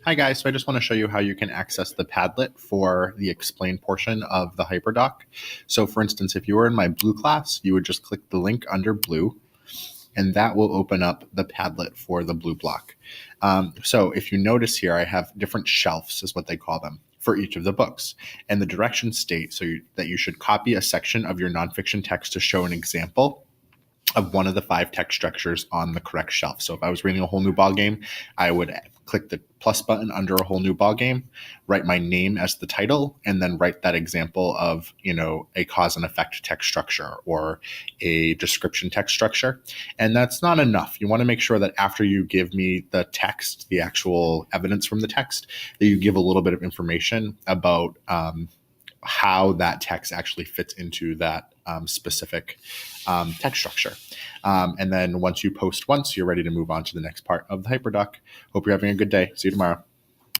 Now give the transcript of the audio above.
Hi guys, so I just want to show you how you can access the Padlet for the explain portion of the HyperDoc. So for instance, if you were in my blue class, you would just click the link under blue and that will open up the Padlet for the blue block. So if you notice here, I have different shelves is what they call them for each of the books. And the directions state that you should copy a section of your nonfiction text to show an example of one of the 5 text structures on the correct shelf. So if I was reading a whole new ball game, I would click the plus button under a whole new ball game, write my name as the title, and then write that example of, a cause and effect text structure or a description text structure. And that's not enough. You want to make sure that after you give me the text, the actual evidence from the text, that you give a little bit of information about how that text actually fits into that specific text structure. And then once you post once, you're ready to move on to the next part of the HyperDoc. Hope you're having a good day. See you tomorrow.